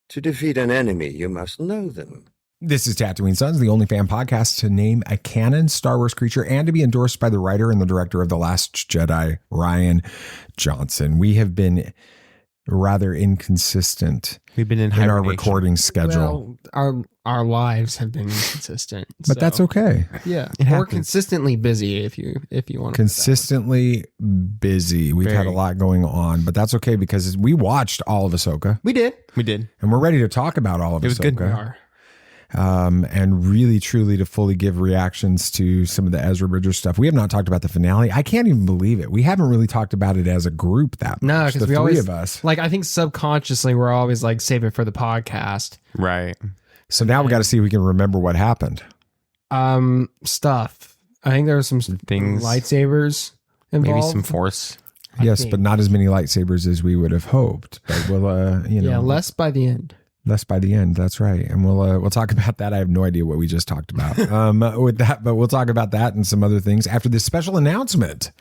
To defeat an enemy, you must know them. This is Tatooine Sons, the only fan podcast to name a canon Star Wars creature and to be endorsed by the writer and the director of The Last Jedi, Rian Johnson. We have been rather inconsistent. We've been in our recording schedule. Well, our lives have been inconsistent, but that's okay. Yeah, we're consistently busy. If you want to consistently busy. We've had a lot going on, but that's okay because we watched all of Ahsoka. We did, and we're ready to talk about all of Ahsoka. It was good. We are. And really, truly to fully give reactions to some of the Ezra Bridger stuff. We have not talked about the finale. I can't even believe it. We haven't really talked about it as a group that much. No, because we three always, of us. Like, I think subconsciously we're always like, save it for the podcast. Right. So now we got to see if we can remember what happened. Stuff. I think there were some things, lightsabers involved. Maybe some force. Yes, but not as many lightsabers as we would have hoped. But we'll, yeah, less by the end. Less by the end. That's right. And we'll talk about that. I have no idea what we just talked about with that, but we'll talk about that and some other things after this special announcement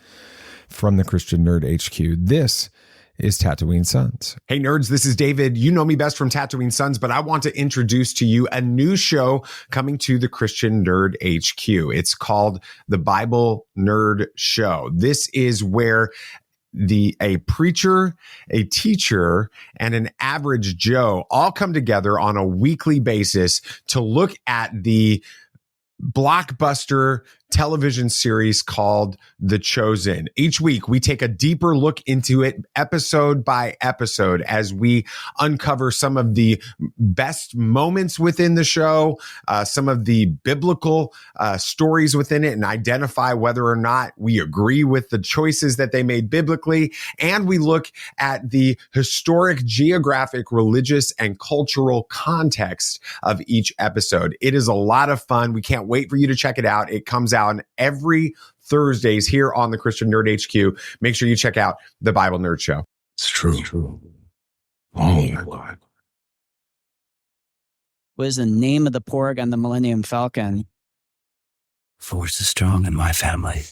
from the Christian Nerd HQ. This is Tatooine Sons. Hey nerds, this is David. You know me best from Tatooine Sons, but I want to introduce to you a new show coming to the Christian Nerd HQ. It's called the Bible Nerd Show. This is where a preacher, a teacher, and an average Joe all come together on a weekly basis to look at the blockbuster television series called The Chosen. Each week, we take a deeper look into it episode by episode as we uncover some of the best moments within the show, some of the biblical stories within it, and identify whether or not we agree with the choices that they made biblically. And we look at the historic, geographic, religious, and cultural context of each episode. It is a lot of fun. We can't wait for you to check it out. It comes out every Thursdays here on the Christian Nerd HQ. Make sure you check out the Bible Nerd Show. It's true. Oh my Lord. What is the name of the porg on the Millennium Falcon? Force is strong in my family.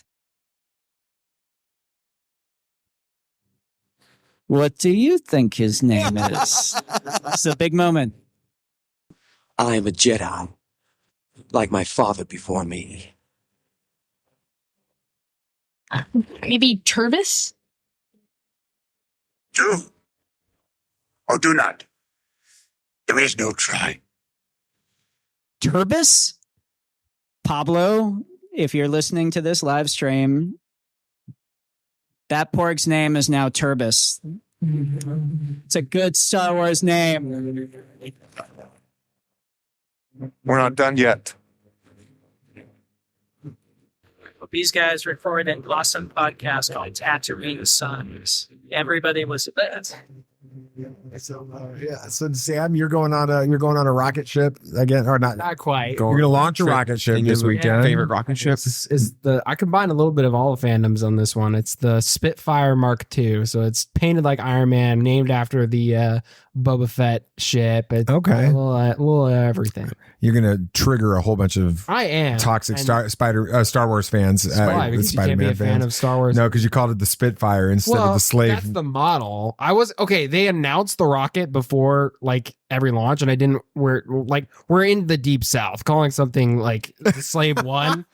What do you think his name is? It's a big moment. I am a Jedi, like my father before me. Maybe Turvis? Do or do not. There is no try. Turbis? Pablo, if you're listening to this live stream, that porg's name is now Turbis. It's a good Star Wars name. We're not done yet. These guys recorded an awesome podcast called Tatooine Sons. Everybody was that. So Sam, you're going on a rocket ship again, or not? Not quite. You're going to launch a rocket ship this weekend. Favorite rocket ship is I combine a little bit of all the fandoms on this one. It's the Spitfire Mark II, so it's painted like Iron Man, named after the Boba Fett ship. It's okay, a little everything. You're going to trigger a whole bunch of toxic Star Wars fans. Why? Because you can't be a fan of Star Wars. No, because you called it the Spitfire instead of the Slave. That's the model. They announced the rocket before like every launch, and I didn't. We're in the deep south. Calling something like the Slave One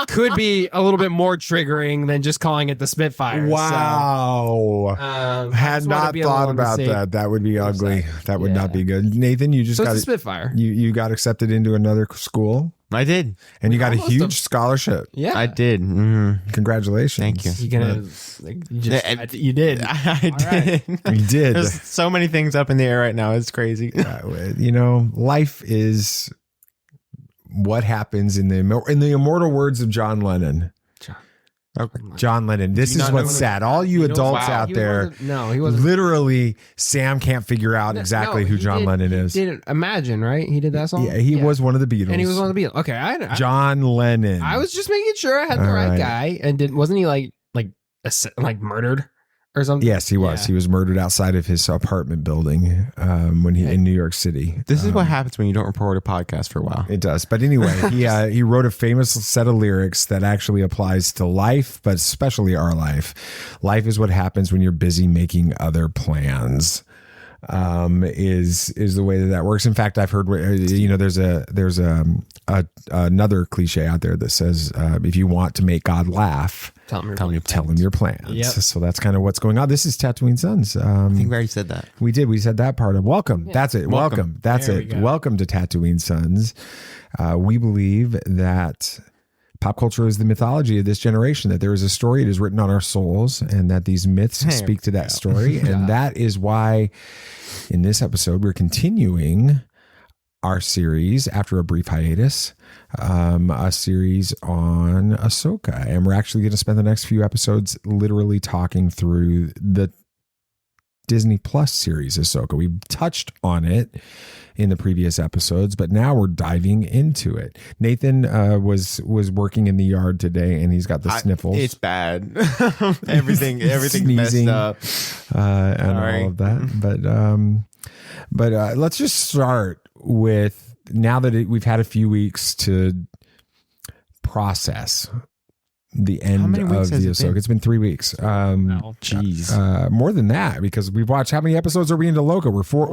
could be a little bit more triggering than just calling it the Spitfire. Wow. So, had not thought about that. That would be ugly. That would not be good. Nathan, you just got a Spitfire. You got accepted into another school. I did. And you got a huge scholarship. Yeah. I did. Mm-hmm. Thank you. You did. I did. Right. You did. There's so many things up in the air right now. It's crazy. Life is what happens in the immortal words of John Lennon. John Lennon. This is what's sad. All you adults out there. He wasn't. Literally, Sam can't figure out exactly who John Lennon is. He didn't Imagine, right? He did that song? Yeah, he was one of the Beatles. And he was one of the Beatles. Okay. John Lennon. I was just making sure I had the right guy. And wasn't he like murdered or something? Yes, he was. Yeah. He was murdered outside of his apartment building when he in New York City. This is what happens when you don't record a podcast for a while. It does. But anyway, he wrote a famous set of lyrics that actually applies to life, but especially our life. Life is what happens when you're busy making other plans. is the way that works. In fact, I've heard, there's another cliche out there that says, if you want to make God laugh, Tell him your plans. Yep. So that's kind of what's going on. This is Tatooine Sons. I think we already said that. We did. We said that part of welcome. Yeah. That's it. Welcome. That's There we it. go. Welcome to Tatooine Sons. We believe that pop culture is the mythology of this generation, that there is a story, it is written on our souls, and that these myths speak to that story. And that is why in this episode, we're continuing our series after a brief hiatus, a series on Ahsoka. And we're actually going to spend the next few episodes literally talking through the Disney Plus series Ahsoka. We've touched on it in the previous episodes, but now we're diving into it. Nathan was working in the yard today, and he's got the sniffles. It's bad. everything Sneezing, messed up, and all of that. But let's just start with, now that we've had a few weeks to process the end of the Ahsoka. It's been 3 weeks. Jeez. More than that, because we've watched, how many episodes are we into Loka? We're four.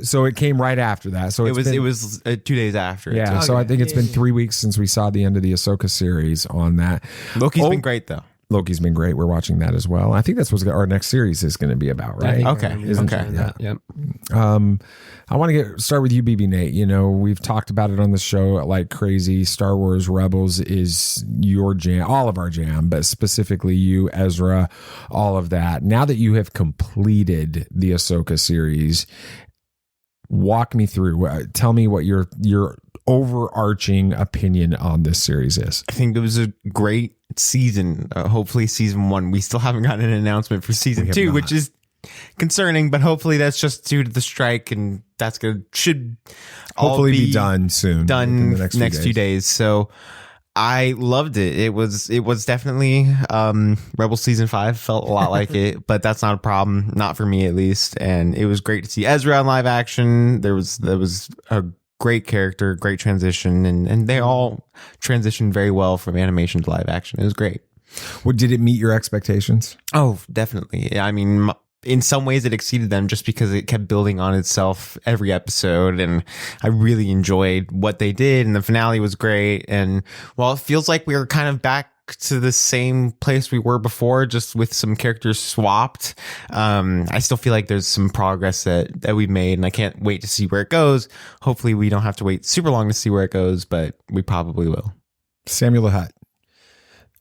So it came right after that. So it was 2 days after. Yeah. So I think it's been 3 weeks since we saw the end of the Ahsoka series on that. Loki's been great though. Loki's been great. We're watching that as well. I think that's what our next series is going to be about, right? Okay. Yeah. Yep. I want to start with you, BB Nate. We've talked about it on the show like crazy. Star Wars Rebels is your jam, all of our jam, but specifically you, Ezra, all of that. Now that you have completed the Ahsoka series, walk me through. Tell me what your overarching opinion on this series is. I think it was a great season. Hopefully season 1. We still haven't gotten an announcement for season 2, which is concerning, but hopefully that's just due to the strike, and that's should hopefully all be done soon. Done in the next few days. So I loved it. It was definitely Rebel season 5 felt a lot like it, but that's not a problem, not for me at least. And it was great to see Ezra on live action. There was a great character, great transition, and they all transitioned very well from animation to live action. It was great. Well, did it meet your expectations? Oh, definitely. I mean, in some ways it exceeded them just because it kept building on itself every episode, and I really enjoyed what they did, and the finale was great. And while it feels like we were kind of back to the same place we were before, just with some characters swapped, I still feel like there's some progress that we've made, and I can't wait to see where it goes. Hopefully we don't have to wait super long to see where it goes, but we probably will. Samuel the Hutt,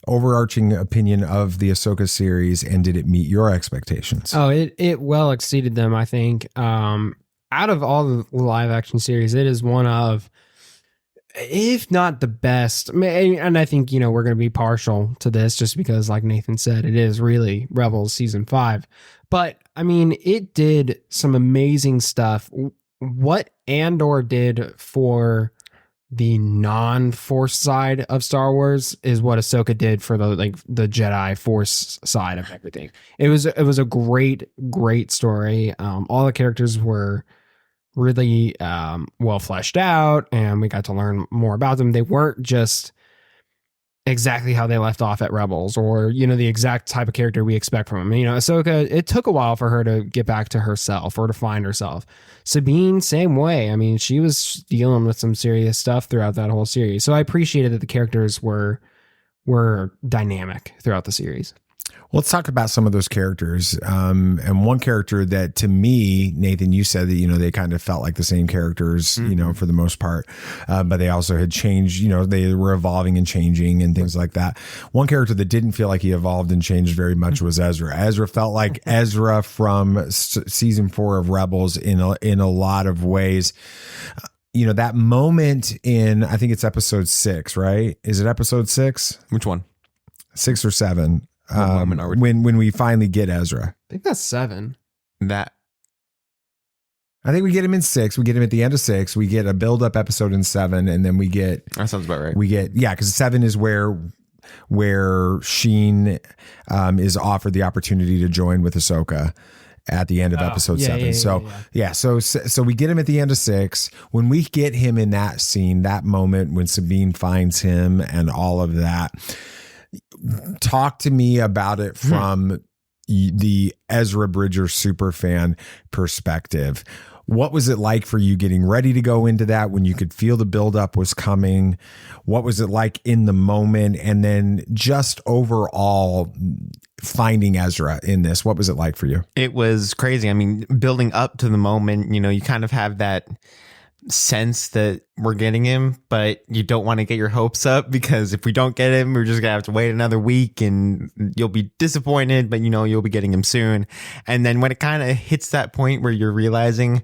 overarching opinion of the Ahsoka series, and did it meet your expectations? Oh, it well exceeded them, I think. Out of all the live action series, it is one of, if not the best. And I think, we're going to be partial to this just because, like Nathan said, it is really Rebels season 5. But I mean, it did some amazing stuff. What Andor did for the non-Force side of Star Wars is what Ahsoka did for the Jedi Force side of everything. It was a great story. All the characters were really well fleshed out, and we got to learn more about them. They weren't just exactly how they left off at Rebels, or the exact type of character we expect from them. Ahsoka, it took a while for her to get back to herself or to find herself. Sabine, same way. I mean, she was dealing with some serious stuff throughout that whole series. So I appreciated that the characters were dynamic throughout the series. Let's talk about some of those characters. And one character that, to me, Nathan, you said that, they kind of felt like the same characters, for the most part, but they also had changed, they were evolving and changing and things like that. One character that didn't feel like he evolved and changed very much was Ezra. Ezra felt like Ezra from season 4 of Rebels in a lot of ways. That moment in, I think it's episode 6, right? Is it episode 6? Which one? 6 or 7. When we finally get Ezra, I think that's 7. I think we get him in 6. We get him at the end of 6. We get a build-up episode in 7, and then we get. That sounds about right. We get because 7 is where Sheen is offered the opportunity to join with Ahsoka at the end of episode 7. So we get him at the end of 6. When we get him in that scene, that moment when Sabine finds him and all of that. Talk to me about it from the Ezra Bridger superfan perspective. What was it like for you getting ready to go into that when you could feel the buildup was coming? What was it like in the moment? And then just overall finding Ezra in this, what was it like for you? It was crazy. I mean, building up to the moment, you kind of have that sense that we're getting him, but you don't want to get your hopes up, because if we don't get him, we're just gonna have to wait another week and you'll be disappointed, but you'll be getting him soon. And then when it kind of hits that point where you're realizing,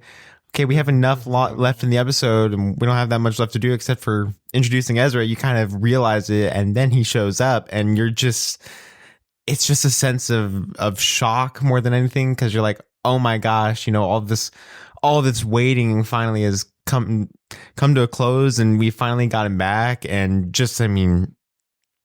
okay, we have enough left in the episode and we don't have that much left to do except for introducing Ezra, you kind of realize it, and then he shows up and it's just a sense of shock more than anything, because you're like, oh my gosh, all this waiting finally has come to a close, and we finally got him back. And just, I mean,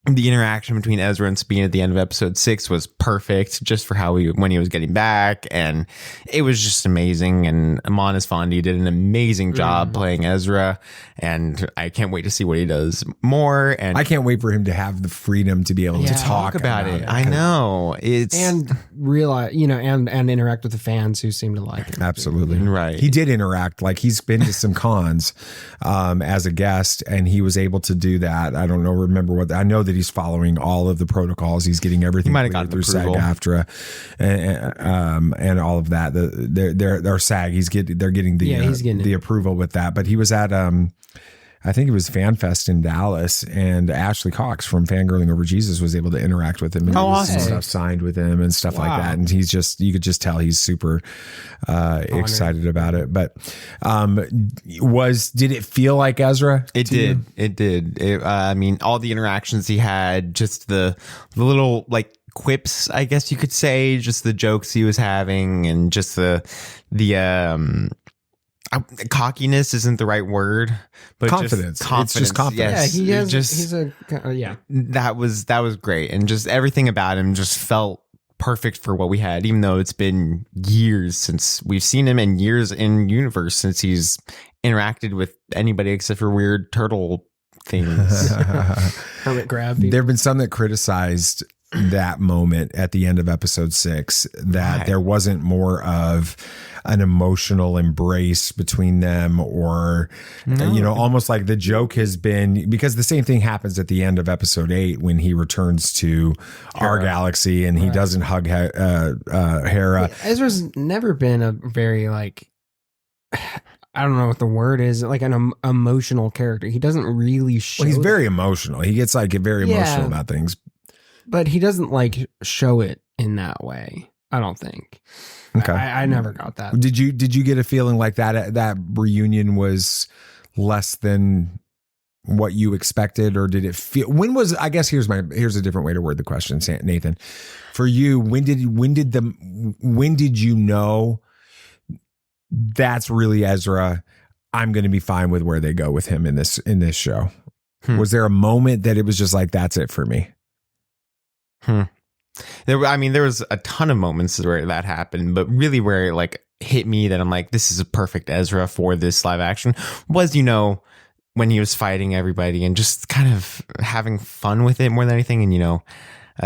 the interaction between Ezra and Sabine at the end of episode 6 was perfect, just for when he was getting back, and it was just amazing. And Amon Esfandi did an amazing job playing Ezra, and I can't wait to see what he does more. And I can't wait for him to have the freedom to be able to talk about it. I know, and realize, and interact with the fans who seem to like it. Absolutely. Right. He did interact. Like, he's been to some cons as a guest, and he was able to do that. I don't know, I know that he's following all of the protocols. He's getting everything cleared through SAG-AFTRA and all of that. Their SAG, they're getting the approval with that. But he was at I think it was FanFest in Dallas, and Ashley Cox from Fangirling Over Jesus was able to interact with him and awesome. stuff signed with him and stuff like that. And you could just tell he's super excited about it. But did it feel like Ezra? It did. It did. I mean, all the interactions he had, just the little like quips, I guess you could say, just the jokes he was having, and just the cockiness isn't the right word, but confidence. It's just confidence. Yes. That was great, and just everything about him just felt perfect for what we had, even though it's been years since we've seen him, and years in universe since he's interacted with anybody except for weird turtle things. Hermit crab people. There have been some that criticized that moment at the end of episode 6, that there wasn't more of an emotional embrace between them, or almost like the joke has been, because the same thing happens at the end of episode 8 when he returns to our galaxy and he doesn't hug Hera. Ezra's never been a very I don't know what the word is, like an emotional character. He doesn't really show. Well, he's very emotional. He gets very emotional about things, but he doesn't show it in that way, I don't think. Okay. I never got that. Did you get a feeling like that reunion was less than what you expected, or did it feel? When was? I guess here's a different way to word the question, Nathan. For you, when did you know that's really Ezra? I'm going to be fine with where they go with him in this show. Was there a moment that it was just like, that's it for me? There was a ton of moments where that happened, but really where it hit me that I'm like, this is a perfect Ezra for this live action was, when he was fighting everybody and just kind of having fun with it more than anything. And,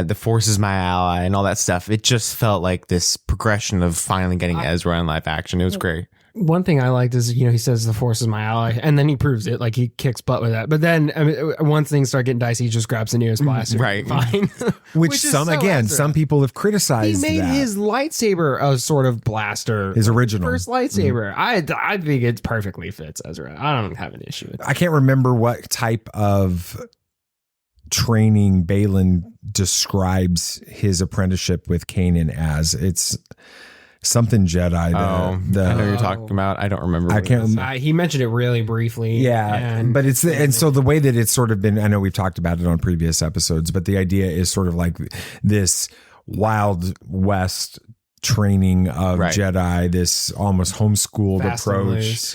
the Force is my ally and all that stuff. It just felt like this progression of finally getting Ezra in live action. It was great. One thing I liked is, he says the Force is my ally, and then he proves it. He kicks butt with that. But then, once things start getting dicey, he just grabs the newest blaster. Right. Fine. Which some people have criticized. He made his lightsaber a sort of blaster. His original. First lightsaber. I think it perfectly fits Ezra. I don't have an issue with it. I can't remember what type of training Balin describes his apprenticeship with Kanan as. It's something Jedi. I know you're talking about. I don't remember. I can't. He mentioned it really briefly. Yeah, but so the way that it's sort of been. I know we've talked about it on previous episodes, but the idea is sort of like this Wild West training of Jedi, this almost homeschooled Fast approach,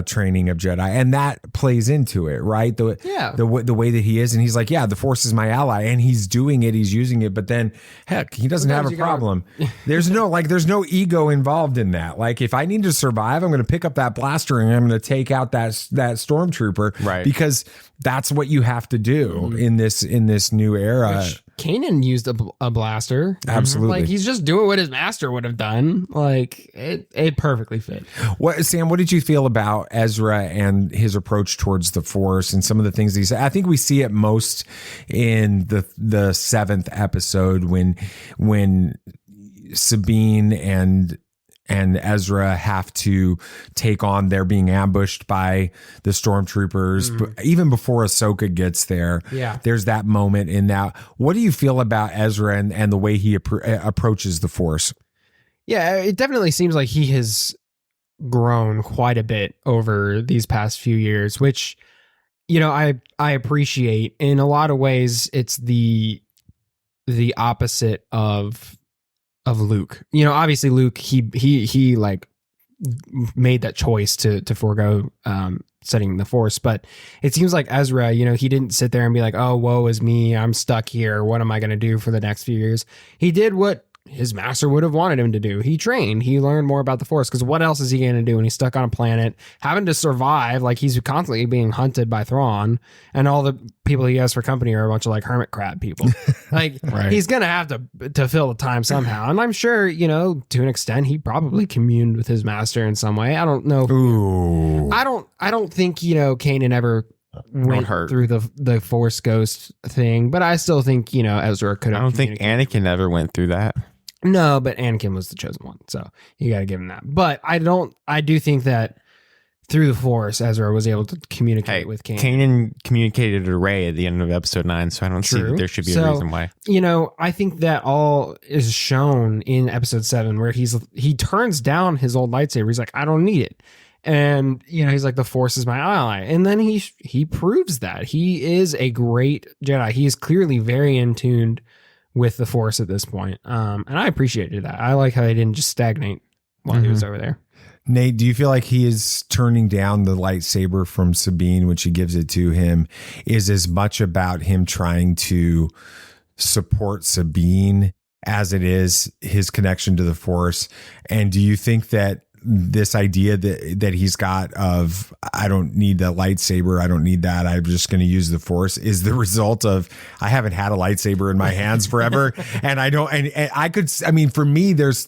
training of Jedi, and that plays into it, right? The way that he is, and he's like, the Force is my ally, and he's doing it, he's using it, but then heck, he doesn't have a problem. There's no ego involved in that. If I need to survive, I'm going to pick up that blaster and I'm going to take out that stormtrooper, right? Because that's what you have to do in this new era. Kanan used a blaster. Absolutely. Like he's just doing what his master would have done. Like it perfectly fit. Sam, what did you feel about Ezra and his approach towards the Force and some of the things he said? I think we see it most in the 7th episode when Sabine and Ezra have to take on, they're being ambushed by the stormtroopers. But even before Ahsoka gets there, there's that moment in that. What do you feel about Ezra and the way he approaches the Force? Yeah, it definitely seems like he has grown quite a bit over these past few years, which, you know, I appreciate. In a lot of ways, it's the opposite of Luke. You know, obviously Luke, he like made that choice to forego studying the Force, but it seems like Ezra, you know, he didn't sit there and be like, oh, woe is me, I'm stuck here, what am I going to do for the next few years? He did what his master would have wanted him to do. He trained, he learned more about the Force, because what else is he going to do when he's stuck on a planet having to survive? Like, he's constantly being hunted by Thrawn, and all the people he has for company are a bunch of like hermit crab people. Like, he's going to have to fill the time somehow. And I'm sure, you know, to an extent, he probably communed with his master in some way. I don't know. Ooh. I don't think, you know, Kanan ever went through the Force ghost thing, but I still think, you know, Ezra could have. I don't think Anakin ever went through that. No, but Anakin was the chosen one, so you got to give him that. But I do think that through the Force, Ezra was able to communicate with Kanan. Kanan communicated to Rey at the end of episode 9, so I don't see that there should be a reason why. You know, I think that all is shown in episode 7, where he turns down his old lightsaber. He's like, I don't need it. And, you know, he's like, the Force is my ally. And then he proves that. He is a great Jedi. He is clearly very in tune with the Force at this point. And I appreciated that. I like how he didn't just stagnate while he was over there. Nate, do you feel like he is turning down the lightsaber from Sabine, when she gives it to him, is as much about him trying to support Sabine as it is his connection to the Force? And do you think that this idea that he's got of, I don't need the lightsaber, I don't need that, I'm just going to use the Force, is the result of, I haven't had a lightsaber in my hands forever, and I don't, and I could, I mean, for me, there's,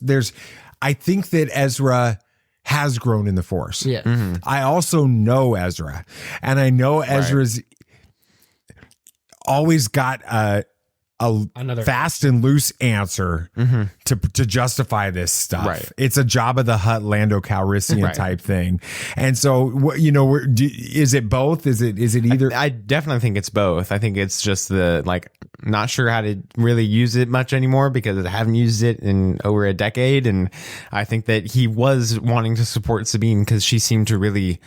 I think that Ezra has grown in the Force. Yeah. I also know Ezra, and I know Ezra's always got another fast and loose answer to justify this stuff. Right. It's a Jabba the Hutt, Lando Calrissian type thing. And so, you know, is it both? Is it either? I definitely think it's both. I think it's just not sure how to really use it much anymore, because I haven't used it in over a decade. And I think that he was wanting to support Sabine because she seemed to really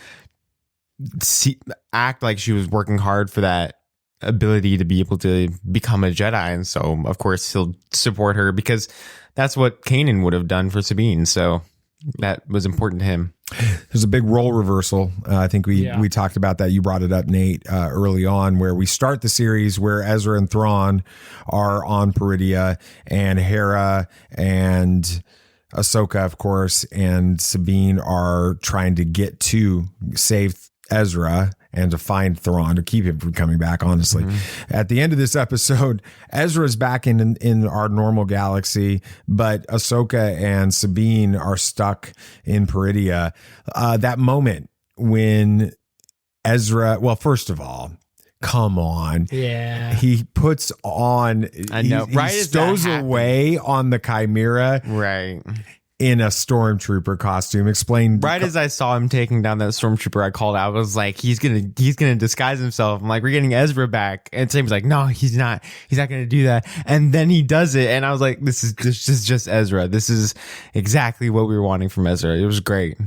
act like she was working hard for that ability to be able to become a Jedi. And so, of course, he'll support her because that's what Kanan would have done for Sabine. So that was important to him. There's a big role reversal. I think we talked about that. You brought it up, Nate, early on, where we start the series where Ezra and Thrawn are on Peridia, and Hera and Ahsoka, of course, and Sabine are trying to get to save Ezra and to find Thrawn, to keep him from coming back, honestly. At the end of this episode, Ezra's back in our normal galaxy, but Ahsoka and Sabine are stuck in Peridia. That moment when Ezra, well, first of all, come on. Yeah. He puts on, I know. he stows away on the Chimera. Right. In a stormtrooper costume. Explain. Right as I saw him taking down that stormtrooper, I called out. I was like, he's gonna disguise himself. I'm like, we're getting Ezra back, and Sam was like, no, he's not gonna do that. And then he does it, and I was like, this is just Ezra. This is exactly what we were wanting from Ezra. It was great.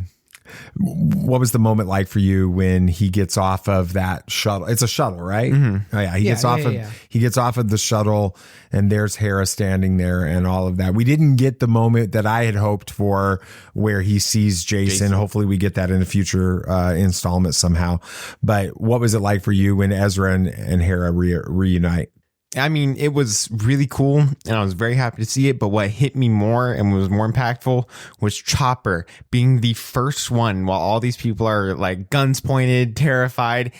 What was the moment like for you when he gets off of that shuttle? It's a shuttle, right? Oh yeah, he gets off of the shuttle, and there's Hera standing there and all of that. We didn't get the moment that I had hoped for where he sees Jason. Hopefully we get that in a future installment somehow. But what was it like for you when Ezra and Hera reunite? I mean, it was really cool and I was very happy to see it. But what hit me more and was more impactful was Chopper being the first one while all these people are like guns pointed, terrified,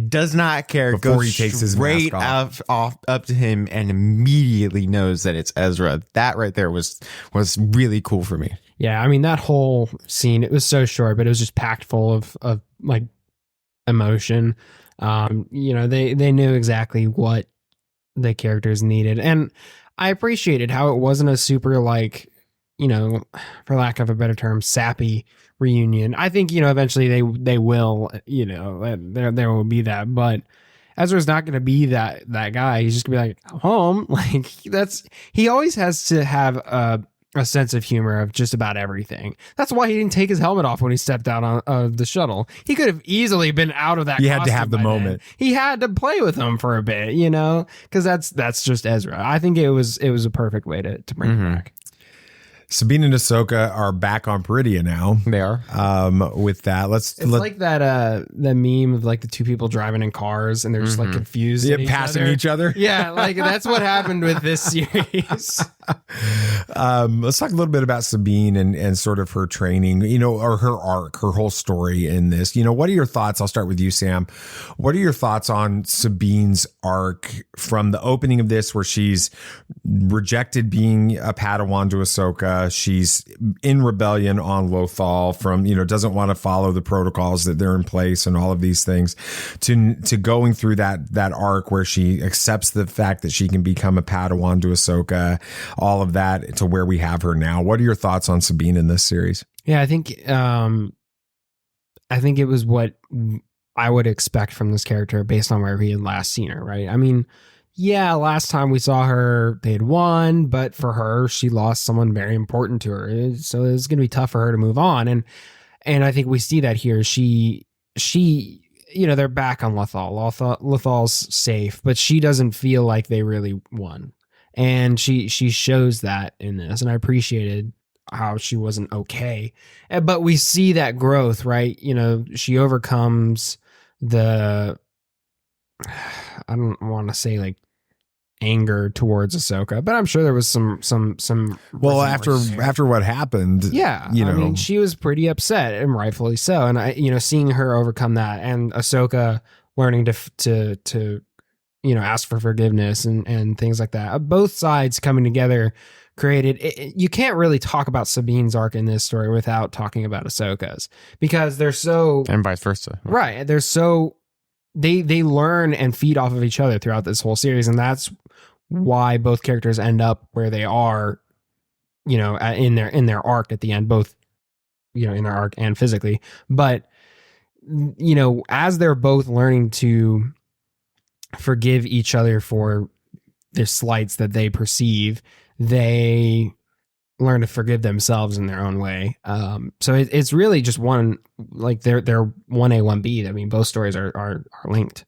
does not care, Before goes he takes his straight mask up to him and immediately knows that it's Ezra. That right there was really cool for me. Yeah, I mean that whole scene, it was so short, but it was just packed full of like emotion. They knew exactly what the characters needed, and I appreciated how it wasn't a super like, for lack of a better term, sappy reunion. I think eventually they will, there will be that, but Ezra's not going to be that guy. He's just gonna be like home. Like he always has to have a sense of humor of just about everything. That's why he didn't take his helmet off when he stepped out of the shuttle. He could have easily been out of that. He had to costume have the by moment. then. He had to play with him for a bit, because that's just Ezra. I think it was a perfect way to bring him back. Sabine and Ahsoka are back on Peridia now. They are. With that, It's like that meme of like the two people driving in cars and they're just like confused, at passing each other. Yeah, like that's what happened with this series. Let's talk a little bit about Sabine and sort of her training, or her arc, her whole story in this. What are your thoughts? I'll start with you, Sam. What are your thoughts on Sabine's arc from the opening of this, where she's rejected being a Padawan to Ahsoka? She's in rebellion on Lothal from, doesn't want to follow the protocols that they're in place and all of these things, to going through that arc where she accepts the fact that she can become a Padawan to Ahsoka, all of that, to where we have her now. What are your thoughts on Sabine in this series? Yeah, I think it was what I would expect from this character based on where we had last seen her, right? I mean, yeah, last time we saw her, they had won, but for her, she lost someone very important to her. So it's going to be tough for her to move on. And I think we see that here. She, they're back on Lothal. Lothal's safe, but she doesn't feel like they really won. And she shows that in this. And I appreciated how she wasn't okay. But we see that growth, right? She overcomes the, I don't want to say like anger towards Ahsoka, but I'm sure there was some. Well, after what happened, yeah, I mean, she was pretty upset, and rightfully so. And I, seeing her overcome that, and Ahsoka learning to ask for forgiveness and things like that. Both sides coming together created. You can't really talk about Sabine's arc in this story without talking about Ahsoka's, because they're so, and vice versa, right? They're so. They learn and feed off of each other throughout this whole series, and that's why both characters end up where they are, in their arc at the end, both in their arc and physically. But as they're both learning to forgive each other for the slights that they perceive, they learn to forgive themselves in their own way. So it's really just one, like they're 1A, 1B. I mean, both stories are linked.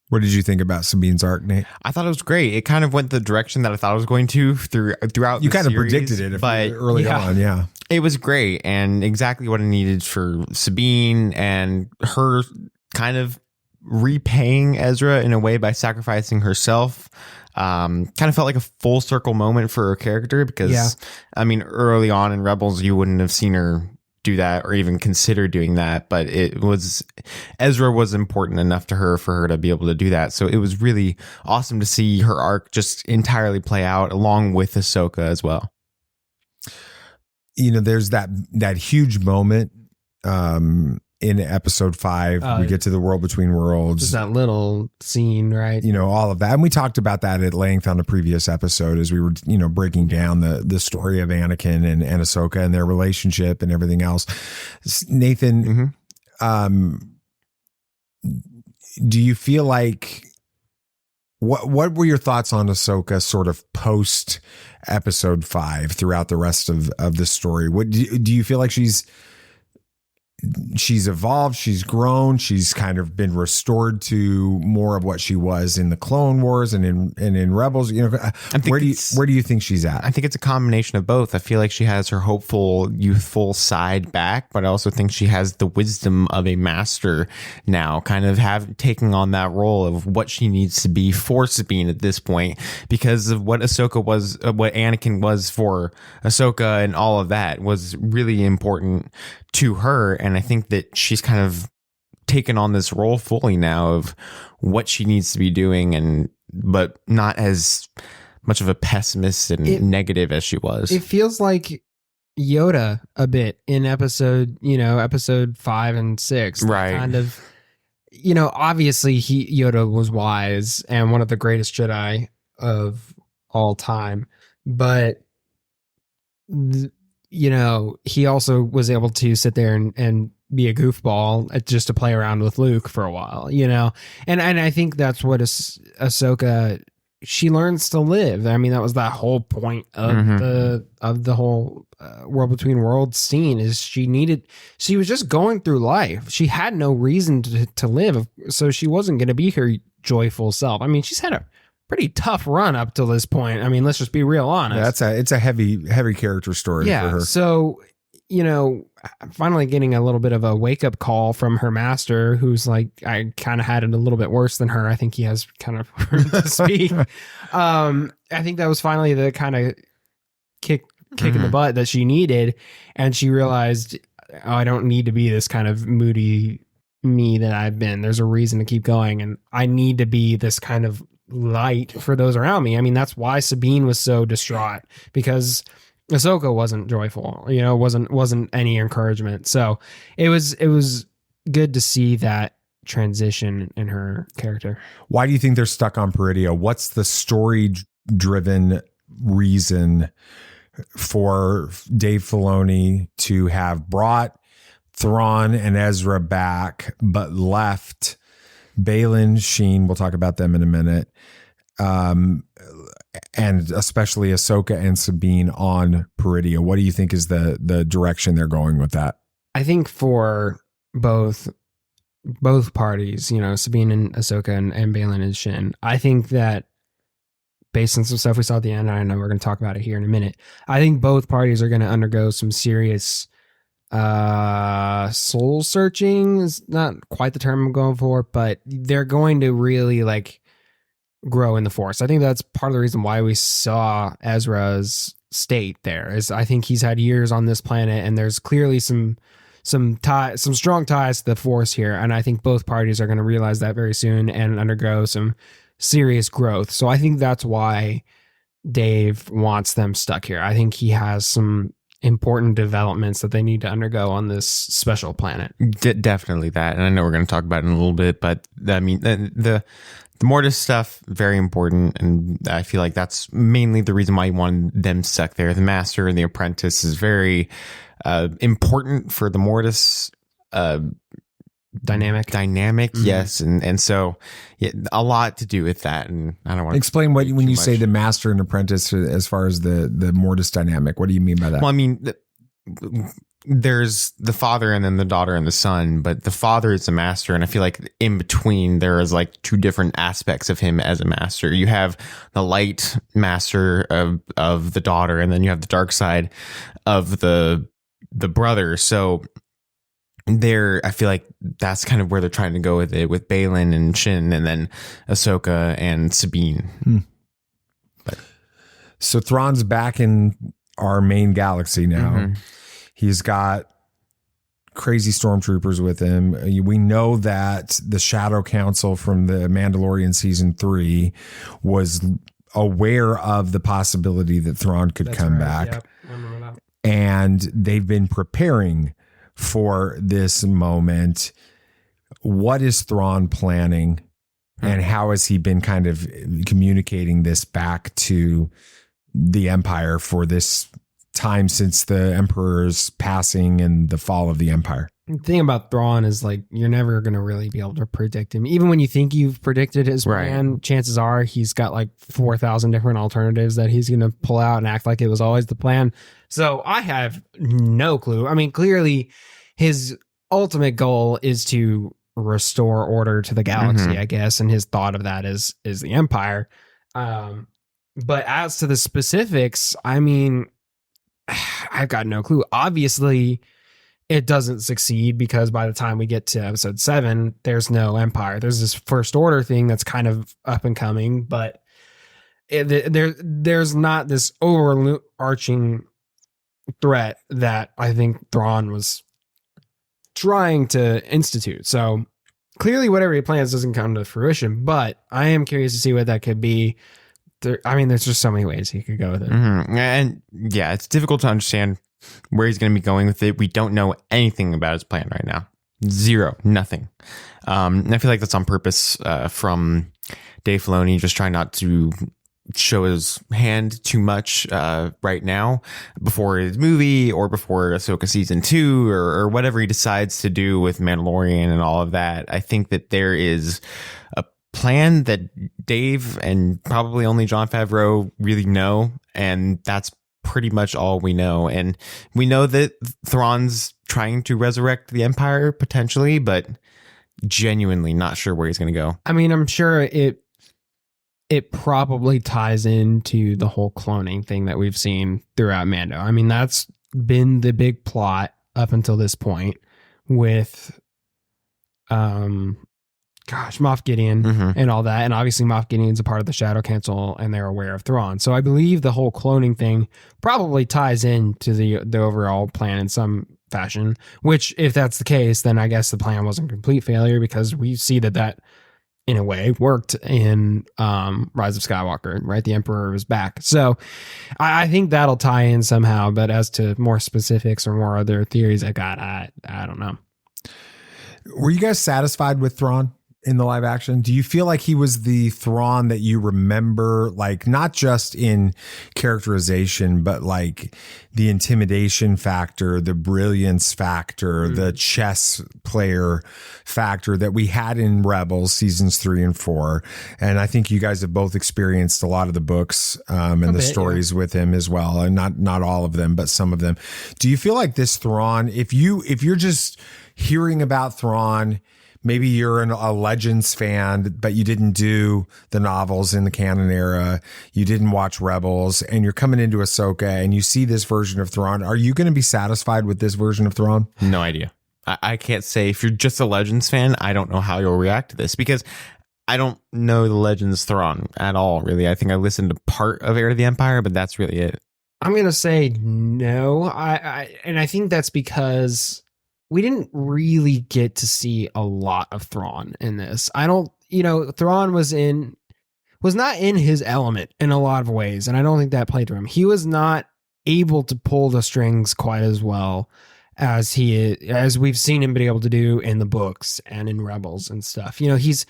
What did you think about Sabine's arc, Nate? I thought it was great. It kind of went the direction that I thought it was going to throughout. You the kind of series, predicted it but early on, yeah. It was great and exactly what I needed for Sabine, and her kind of repaying Ezra in a way by sacrificing herself. Kind of felt like a full circle moment for her character, because I mean, early on in Rebels, you wouldn't have seen her do that or even consider doing that, but Ezra was important enough to her for her to be able to do that. So it was really awesome to see her arc just entirely play out along with Ahsoka as well. There's that huge moment in episode 5. We get to the world between worlds. Just that little scene, right? All of that. And we talked about that at length on a previous episode as we were, breaking down the story of Anakin and Ahsoka and their relationship and everything else. Nathan, do you feel like, what were your thoughts on Ahsoka sort of post episode 5 throughout the rest of the story? What do you feel like she's she's evolved, she's grown, she's kind of been restored to more of what she was in the Clone Wars and in Rebels. You know, where do you think she's at? I think it's a combination of both. I feel like she has her hopeful, youthful side back, but I also think she has the wisdom of a master now, kind of taking on that role of what she needs to be for Sabine at this point, because of what Ahsoka was, what Anakin was for Ahsoka, and all of that was really important to her. And I think that she's kind of taken on this role fully now of what she needs to be doing, but not as much of a pessimist and negative as she was. It feels like Yoda a bit in episode 5 and 6. Right. Kind of, obviously Yoda was wise and one of the greatest Jedi of all time, but he also was able to sit there and be a goofball just to play around with Luke for a while, and I think that's what Ahsoka, she learns to live. I mean, that was that whole point of the whole World Between Worlds scene, is she was just going through life. She had no reason to live, so she wasn't going to be her joyful self. I mean, she's had a pretty tough run up till this point. I mean, let's just be real honest. It's a heavy character story for her. So, finally getting a little bit of a wake up call from her master, who's like, I kind of had it a little bit worse than her. I think he has kind of room to speak. I think that was finally the kind of kick in the butt that she needed. And she realized, I don't need to be this kind of moody me that I've been. There's a reason to keep going. And I need to be this kind of light for those around me. I mean, that's why Sabine was so distraught, because Ahsoka wasn't joyful, wasn't any encouragement. So it was good to see that transition in her character. Why do you think they're stuck on Peridea? What's the story driven reason for Dave Filoni to have brought Thrawn and Ezra back, but left Baylan, Sheen, we'll talk about them in a minute, and especially Ahsoka and Sabine on Peridea? What do you think is the direction they're going with that? I think for both parties, Sabine and Ahsoka and Baylan and Shin, I think that based on some stuff we saw at the end, I know we're going to talk about it here in a minute, I think both parties are going to undergo some serious soul searching is not quite the term I'm going for, but they're going to really grow in the Force. I think that's part of the reason why we saw Ezra's state there, is I think he's had years on this planet, and there's clearly some strong ties to the Force here, and I think both parties are going to realize that very soon and undergo some serious growth. So I think that's why Dave wants them stuck here. I think he has some important developments that they need to undergo on this special planet. Definitely that. And I know we're going to talk about it in a little bit, but I mean, the Mortis stuff, very important. And I feel like that's mainly the reason why you wanted them stuck there. The Master and the Apprentice is very important for the Mortis dynamic. Yes. And so a lot to do with that. And I don't want to explain what, when you say the Master and Apprentice, as far as the Mortis dynamic, what do you mean by that? Well, I mean, there's the father and then the daughter and the son, but the father is the master. And I feel like in between there is two different aspects of him as a master. You have the light master of the daughter, and then you have the dark side of the brother. So there, I feel like that's kind of where they're trying to go with it, with Baylan and Shin, and then Ahsoka and Sabine. So Thrawn's back in our main galaxy now. He's got crazy stormtroopers with him. We know that the Shadow Council from the Mandalorian season 3 was aware of the possibility that Thrawn could come back. Yep. I remember that. And they've been preparing for this moment. What is Thrawn planning, and how has he been kind of communicating this back to the Empire for this time since the Emperor's passing and the fall of the Empire? The thing about Thrawn is you're never going to really be able to predict him. Even when you think you've predicted his plan, chances are he's got 4,000 different alternatives that he's going to pull out and act like it was always the plan. So I have no clue. I mean, clearly his ultimate goal is to restore order to the galaxy, I guess, and his thought of that is the Empire. But as to the specifics, I mean, I've got no clue. Obviously, it doesn't succeed because by the time we get to episode 7, there's no Empire. There's this First Order thing that's kind of up and coming, but there's not this overarching threat that I think Thrawn was trying to institute. So clearly whatever he plans doesn't come to fruition, but I am curious to see what that could be. There's just so many ways he could go with it. And yeah, it's difficult to understand where he's going to be going with it. We don't know anything about his plan right now. Zero, nothing. And I feel like that's on purpose from Dave Filoni, just trying not to show his hand too much right now before his movie or before Ahsoka season 2 or whatever he decides to do with Mandalorian and all of that. I think that there is a plan that Dave and probably only Jon Favreau really know, and that's pretty much all we know. And we know that Thrawn's trying to resurrect the Empire potentially, but genuinely not sure where he's going to go. I mean, I'm sure it probably ties into the whole cloning thing that we've seen throughout Mando. I mean, that's been the big plot up until this point with Moff Gideon and all that. And obviously Moff Gideon's a part of the Shadow Council and they're aware of Thrawn. So I believe the whole cloning thing probably ties into the overall plan in some fashion, which if that's the case, then I guess the plan wasn't a complete failure because we see that in a way worked in Rise of Skywalker, right? The Emperor was back. So I think that'll tie in somehow. But as to more specifics or more other theories I got, I don't know. Were you guys satisfied with Thrawn in the live action? Do you feel like he was the Thrawn that you remember, like not just in characterization, but like the intimidation factor, the brilliance factor, the chess player factor that we had in Rebels seasons 3 and 4? And I think you guys have both experienced a lot of the books and the stories with him as well. And not all of them, but some of them. Do you feel like this Thrawn, if you're just hearing about Thrawn, maybe you're a Legends fan, but you didn't do the novels in the canon era. You didn't watch Rebels, and you're coming into Ahsoka, and you see this version of Thrawn. Are you going to be satisfied with this version of Thrawn? No idea. I can't say. If you're just a Legends fan, I don't know how you'll react to this because I don't know the Legends Thrawn at all, really. I think I listened to part of Heir to the Empire, but that's really it. I'm going to say no. And I think that's because we didn't really get to see a lot of Thrawn in this. Thrawn was not in his element in a lot of ways, and I don't think that played to him. He was not able to pull the strings quite as well as we've seen him be able to do in the books and in Rebels and stuff. He's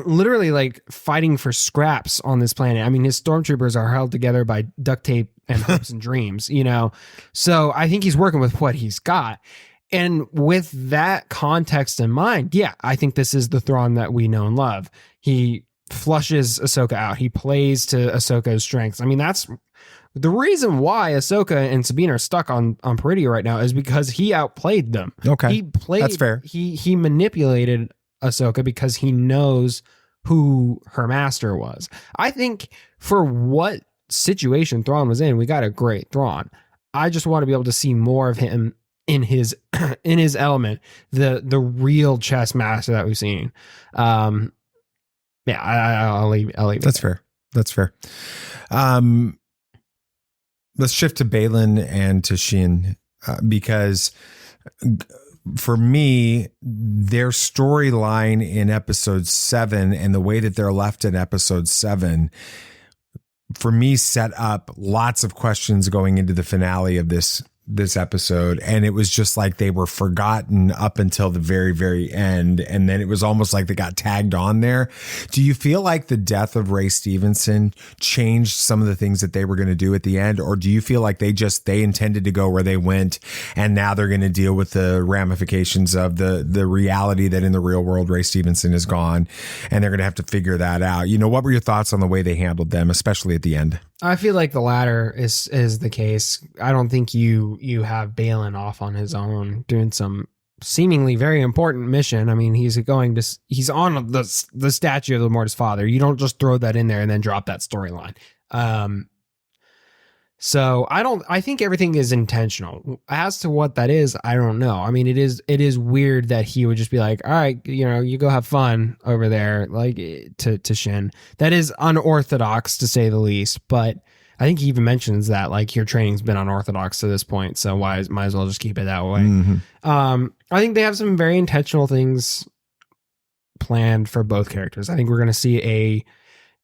literally like fighting for scraps on this planet. I mean, his stormtroopers are held together by duct tape and hopes and dreams, So I think he's working with what he's got. And with that context in mind, yeah, I think this is the Thrawn that we know and love. He flushes Ahsoka out. He plays to Ahsoka's strengths. I mean, that's the reason why Ahsoka and Sabine are stuck on Peridea right now is because he outplayed them. Okay, that's fair. He manipulated Ahsoka because he knows who her master was. I think for what situation Thrawn was in, we got a great Thrawn. I just want to be able to see more of him in his element, the real chess master that we've seen. I'll leave it. That's fair. Let's shift to Balin and to Shin because for me, their storyline in episode 7 and the way that they're left in episode 7 for me set up lots of questions going into the finale of this episode, and it was just like they were forgotten up until the very, very end, and then it was almost like they got tagged on there. Do you feel like the death of Ray Stevenson changed some of the things that they were going to do at the end, or do you feel like they intended to go where they went, and now they're going to deal with the ramifications of the reality that in the real world Ray Stevenson is gone, and they're going to have to figure that out? What were your thoughts on the way they handled them, especially at the end? I feel like the latter is the case. I don't think you have Balin off on his own doing some seemingly very important mission. I mean, he's on the statue of the Mortis father. You don't just throw that in there and then drop that storyline. So I think everything is intentional. As to what that is, I don't know. I mean, it is weird that he would just be like, all right, you go have fun over there, like to Shin. That is unorthodox to say the least, but I think he even mentions that like your training's been unorthodox to this point. So might as well just keep it that way. Mm-hmm. I think they have some very intentional things planned for both characters. I think we're going to see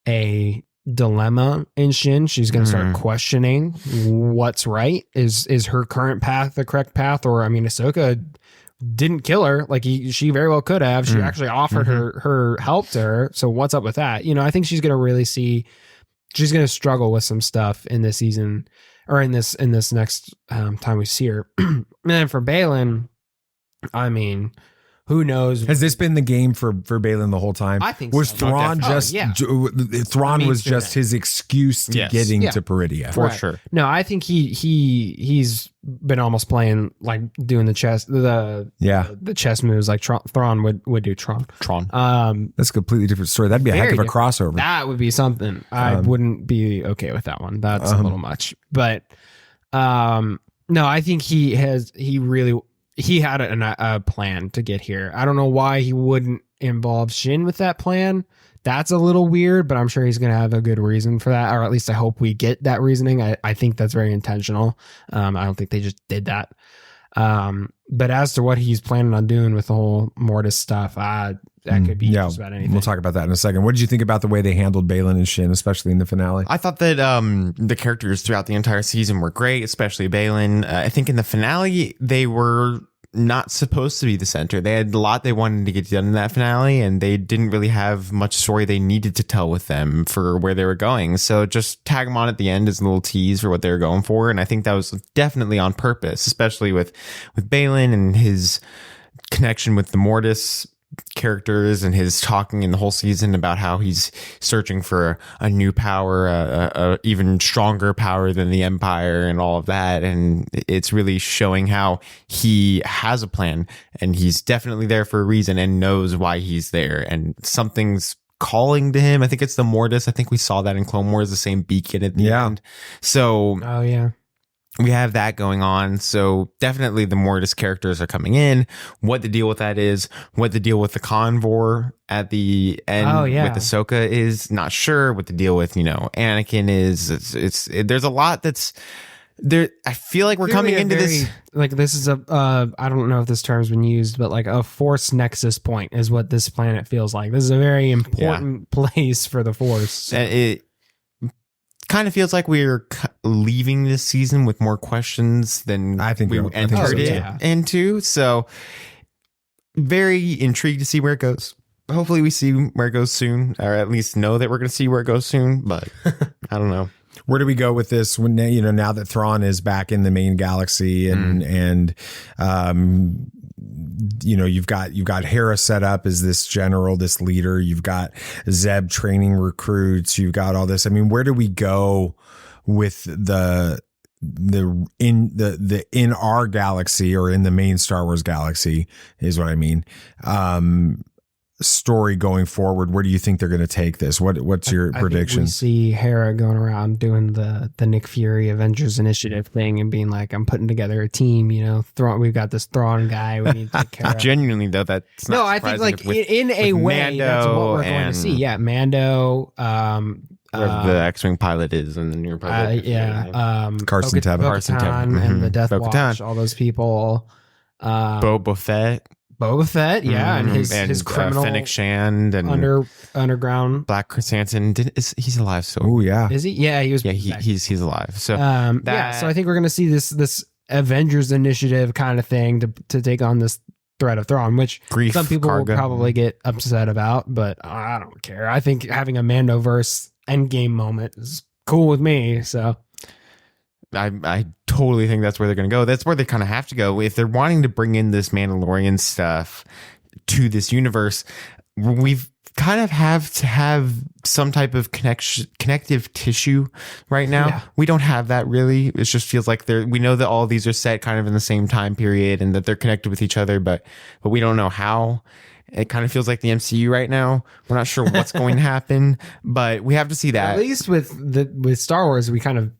a dilemma in Shin. She's going to start questioning what's right. Is her current path the correct path? Or, I mean, Ahsoka didn't kill her. Like she very well could have. She actually offered her help to her. So what's up with that? I think she's going to really she's going to struggle with some stuff in this season or in this next time we see her. And then for Baylan, I mean, who knows? Has this been the game for Baylan the whole time? I think was so. Thrawn just Thrawn was through just that. his excuse to getting to Peridia. For sure. No, I think he's been almost playing like doing the chess the chess moves like Thrawn would do. Tron. That's a completely different story. That'd be a heck of a crossover. That would be something. I wouldn't be okay with that one. That's a little much. But no, I think he had a plan to get here. I don't know why he wouldn't involve Shin with that plan. That's a little weird, but I'm sure he's going to have a good reason for that, or at least I hope we get that reasoning. I think that's very intentional. I don't think they just did that. But as to what he's planning on doing with the whole Mortis stuff, that could be just about anything. We'll talk about that in a second. What did you think about the way they handled Baylan and Shin, especially in the finale? I thought that the characters throughout the entire season were great, especially Baylan. I think in the finale, they were not supposed to be the center. They had a lot they wanted to get done in that finale, and they didn't really have much story they needed to tell with them for where they were going. So just tag them on at the end as a little tease for what they were going for. And I think that was definitely on purpose, especially with Baylan and his connection with the Mortis characters and his talking in the whole season about how he's searching for a new power, a even stronger power than the Empire and all of that. And it's really showing how he has a plan and he's definitely there for a reason and knows why he's there. And something's calling to him. I think it's the Mortis. I think we saw that in Clone Wars, the same beacon at the end. So, oh yeah. We have that going on. So definitely the Mortis characters are coming in. What the deal with that is, what the deal with the convor at the end with Ahsoka is, not sure. What the deal with, Anakin is. There's a lot that's there. I feel like we're coming into this. Like this is I don't know if this term's been used, but like a force nexus point is what this planet feels like. This is a very important place for the force. And it kind of feels like we're leaving this season with more questions than I think we entered into. So very intrigued to see where it goes. Hopefully we see where it goes soon, or at least know that we're going to see where it goes soon. But I don't know. Where do we go with this when, now that Thrawn is back in the main galaxy and you've got Hera set up as this general, this leader. You've got Zeb training recruits. You've got all this. I mean, where do we go with the in our galaxy or in the main Star Wars galaxy is what I mean. Story going forward. Where do you think they're going to take this? What's your predictions? We see Hera going around doing the Nick Fury Avengers Initiative thing and being like, I'm putting together a team, Thrawn, we've got this Thrawn guy we need to take care of. Genuinely though, that's not I think like in a way Mando, that's what we're going to see. Yeah, Mando, where the X-Wing pilot is and the new pilot. Carson Bo-Katan and the Death Watch, all those people. Boba Fett, and his criminal Fennec Shand and underground Black Chrysanthemum. He's alive. So is he? Yeah, he was. Yeah, he's alive. So so I think we're gonna see this Avengers Initiative kind of thing to take on this threat of Thrawn, which some people will probably get upset about, but I don't care. I think having a Mandoverse Endgame moment is cool with me. So. I totally think that's where they're going to go. That's where they kind of have to go. If they're wanting to bring in this Mandalorian stuff to this universe, we've kind of have to have some type of connective tissue right now. Yeah. We don't have that really. It just feels like we know that all of these are set kind of in the same time period and that they're connected with each other, but we don't know how. It kind of feels like the MCU right now. We're not sure what's going to happen, but we have to see that. At least with Star Wars, we've had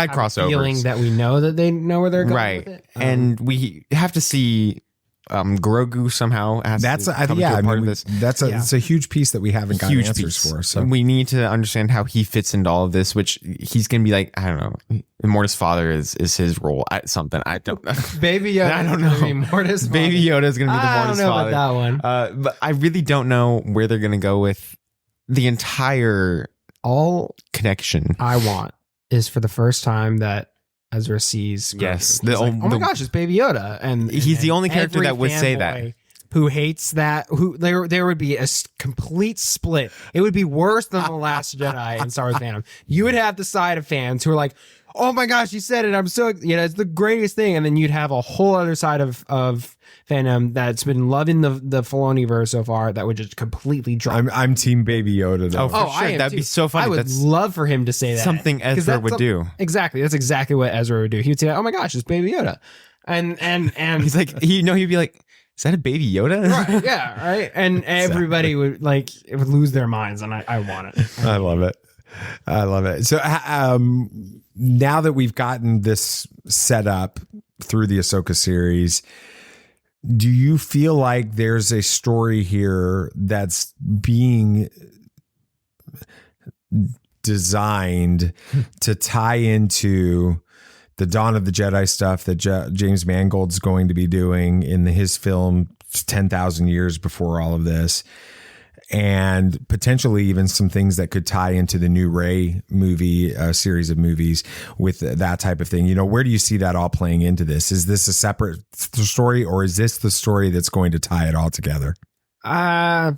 crossovers. Feeling that we know that they know where they're going right. with it. And we have to see Grogu somehow. That's part of this. It's a huge piece that we haven't got answers piece. for. So we need to understand how he fits into all of this, which he's going to be like, I don't know. Mortis' father is his role at something. I don't know. Baby Yoda. I don't know. Mortis. Baby Yoda is going to be the Mortis I don't know father. about that one. But I really don't know where they're going to go with the entire All connection. I want is for the first time that Ezra sees Grogu. Yes. He's like, oh my gosh, it's Baby Yoda. And he's the only character every that would say that. fanboy who hates that, who there would be a complete split. It would be worse than The Last Jedi in Star Wars fandom. You would have the side of fans who are like, oh my gosh, you said it. I'm so, it's the greatest thing. And then you'd have a whole other side of fandom that's been loving the Filoni verse so far that would just completely drop. I'm Team Baby Yoda though. Oh, for I sure. am That'd too. be so funny. I would That's love for him to say that. something 'Cause Ezra that's would do. Exactly. That's exactly what Ezra would do. He would say, oh my gosh, it's Baby Yoda. And He's like, he'd be like, is that a Baby Yoda? right, yeah, right. And everybody would lose their minds, and I want it. I love it. I love it. So now that we've gotten this set up through the Ahsoka series, do you feel like there's a story here that's being designed to tie into the Dawn of the Jedi stuff that James Mangold's going to be doing in his film 10,000 years before all of this, and potentially even some things that could tie into the new Rey movie, series of movies with that type of thing? You know, where do you see that all playing into this? Is this a separate story, or is this the story that's going to tie it all together? I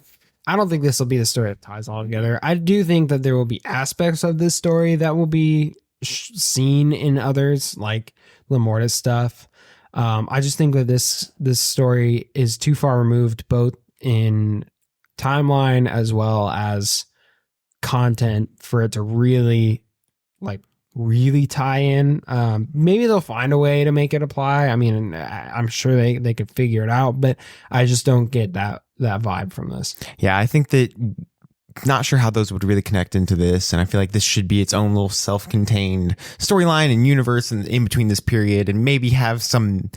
don't think this will be the story that ties all together. I do think that there will be aspects of this story that will be seen in others, like the Mortis stuff. I just think that this story is too far removed, both in timeline as well as content, for it to really tie in. Maybe they'll find a way to make it apply. I mean, I'm sure they could figure it out, but I just don't get that vibe from this. Yeah, I think that not sure how those would really connect into this, and I feel like this should be its own little self-contained storyline and universe in between this period, and maybe have some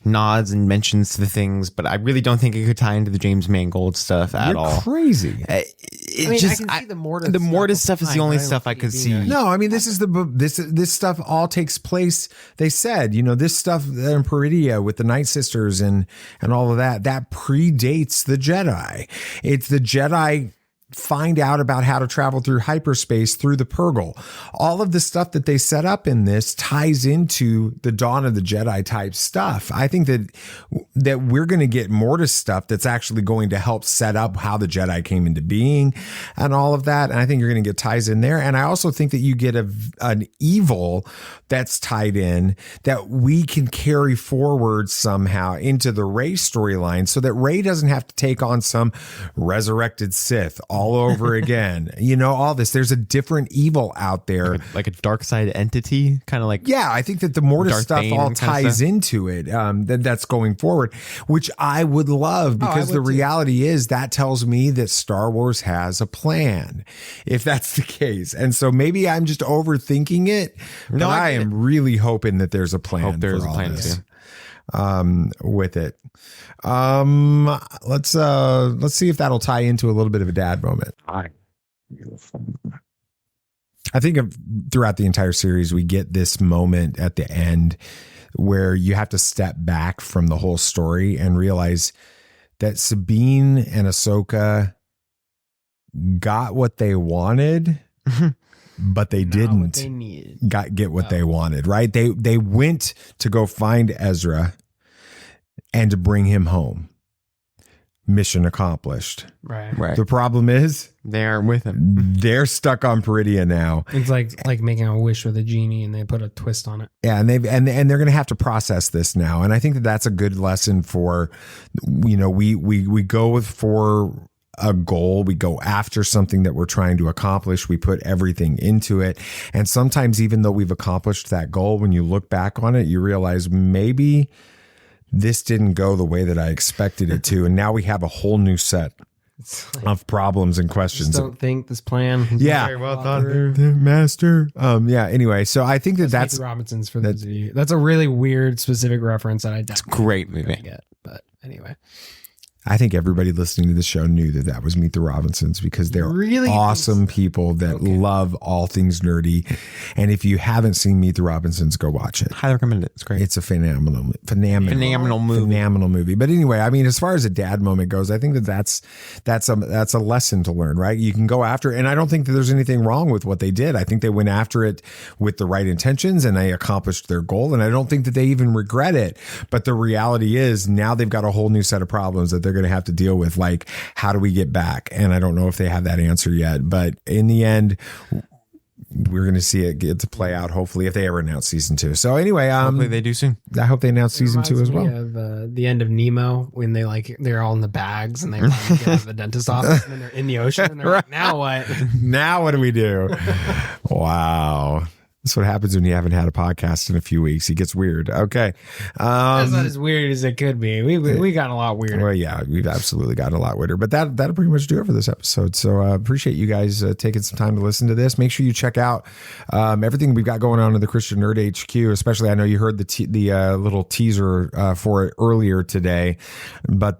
nods and mentions to the things, but I really don't think it could tie into the James Mangold stuff at all. Crazy. I can see the Mortis stuff is the only stuff I could see. No, I mean, this is this stuff all takes place. They said, this stuff in Peridia with the Night Sisters and all of that predates the Jedi. It's the Jedi find out about how to travel through hyperspace through the Purgle. All of the stuff that they set up in this ties into the Dawn of the Jedi type stuff. I think that we're going to get Mortis stuff that's actually going to help set up how the Jedi came into being and all of that. And I think you're going to get ties in there. And I also think that you get an evil that's tied in that we can carry forward somehow into the Rey storyline, so that Rey doesn't have to take on some resurrected Sith all over again. All this. There's a different evil out there. Like a dark side entity, kind of like. Yeah, I think that the Mortis Darth stuff Bane all kind of ties stuff. into it. That's going forward, which I would love, because the reality is that tells me that Star Wars has a plan, if that's the case. And so maybe I'm just overthinking it. No, but I am really hoping that there's a plan. Hope there's for a all plan this. too. With it. Let's see if that'll tie into a little bit of a dad moment. I think throughout the entire series, we get this moment at the end where you have to step back from the whole story and realize that Sabine and Ahsoka got what they wanted, but they didn't get what they wanted, right? They went to go find Ezra and to bring him home. Mission accomplished. Right. The problem is They aren't with him. they're stuck on Peridia now. It's like making a wish with a genie, and they put a twist on it. Yeah, and they're going to have to process this now, and I think that that's a good lesson for, we go for a goal. We go after something that we're trying to accomplish. We put everything into it. And sometimes, even though we've accomplished that goal, when you look back on it, you realize maybe this didn't go the way that I expected it to. And now we have a whole new set of problems and questions. Just don't think this plan. Yeah. Very well thought through. Master. Yeah. Anyway, so I think that's Robinsons for those of you. That's a really weird specific reference that I don't great movie. get. But anyway. I think everybody listening to the show knew that was Meet the Robinsons because they're really awesome people that love all things nerdy. And if you haven't seen Meet the Robinsons, go watch it. Highly recommend it. It's great. It's a phenomenal movie. Phenomenal movie. But anyway, I mean, as far as a dad moment goes, I think that's a lesson to learn, right? You can go after it. And I don't think that there's anything wrong with what they did. I think they went after it with the right intentions and they accomplished their goal. And I don't think that they even regret it. But the reality is now they've got a whole new set of problems that they're going to have to deal with, like how do we get back? And I don't know if they have that answer yet, but in the end we're going to see it get to play out, hopefully, if they ever announce season 2. So anyway, hopefully they do soon. I hope they announce season 2 as well. Of, the end of Nemo when they're all in the bags and they get out of the dentist office and then they're in the ocean and they're like, now what? Now what do we do? Wow. That's what happens when you haven't had a podcast in a few weeks. It gets weird. Okay. That's not as weird as it could be. We got a lot weirder. Well, yeah, we've absolutely gotten a lot weirder. But that'll pretty much do it for this episode. So appreciate you guys taking some time to listen to this. Make sure you check out everything we've got going on in the Christian Nerd HQ. Especially, I know you heard the little teaser for it earlier today. But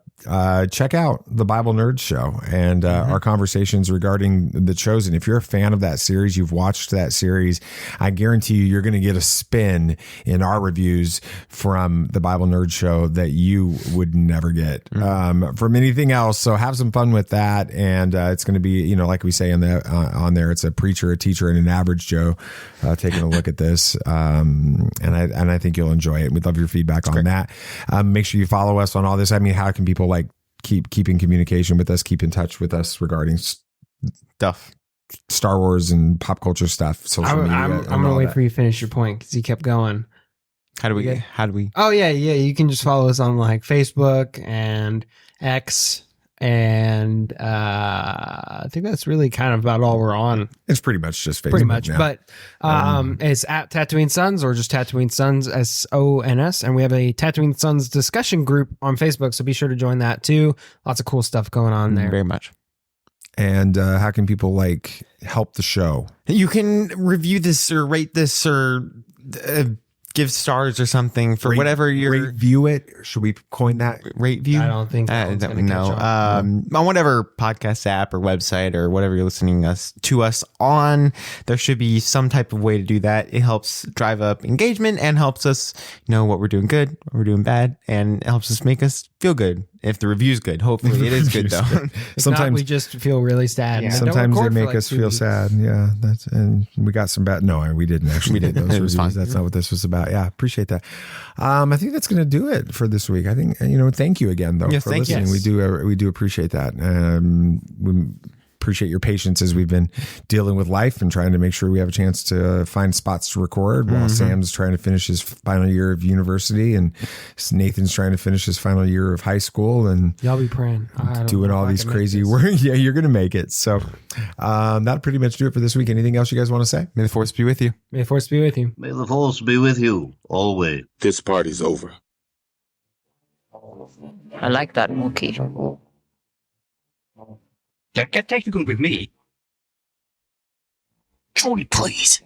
check out the Bible Nerd Show and our conversations regarding The Chosen. If you're a fan of that series, you've watched that series, I guarantee you're going to get a spin in our reviews from the Bible Nerd Show that you would never get from anything else. So have some fun with that. And it's going to be, like we say on there, it's a preacher, a teacher, and an average Joe taking a look at this. And I think you'll enjoy it. We'd love your feedback on that. Make sure you follow us on all this. I mean, how can people keep in communication with us, keep in touch with us regarding stuff, Star Wars and pop culture stuff, social media? I'm gonna wait for you to finish your point because you kept going. How do we? Oh yeah. You can just follow us on Facebook and X, and I think that's really kind of about all we're on. It's pretty much just Facebook. Pretty much, now. But it's at Tatooine Sons or just Tatooine Sons SONS, and we have a Tatooine Sons discussion group on Facebook, so be sure to join that too. Lots of cool stuff going on there. Very much. And how can people help the show? You can review this or rate this or give stars or something for whatever you're review it. Should we coin that? Rate view? I don't think no. On whatever podcast app or website or whatever you're listening to us on, there should be some type of way to do that. It helps drive up engagement and helps us know what we're doing good, what we're doing bad, and it helps us make us feel good. If the review's good, hopefully it is good though. Sometimes we just feel really sad. Yeah. Sometimes they make us feel sad. Yeah, and we got some bad. No, we didn't actually. We did those reviews. That's not what this was about. Yeah, appreciate that. I think that's going to do it for this week. I think thank you again though for listening. Yes. We do appreciate that. We appreciate your patience as we've been dealing with life and trying to make sure we have a chance to find spots to record while Sam's trying to finish his final year of university and Nathan's trying to finish his final year of high school and y'all be praying doing all these crazy work. Yeah, you're going to make it. So that'll pretty much do it for this week. Anything else you guys want to say? May the force be with you. May the force be with you. May the force be with you always. This party's over. I like that Mookie. Get technical with me. Troy, please.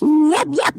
Yep.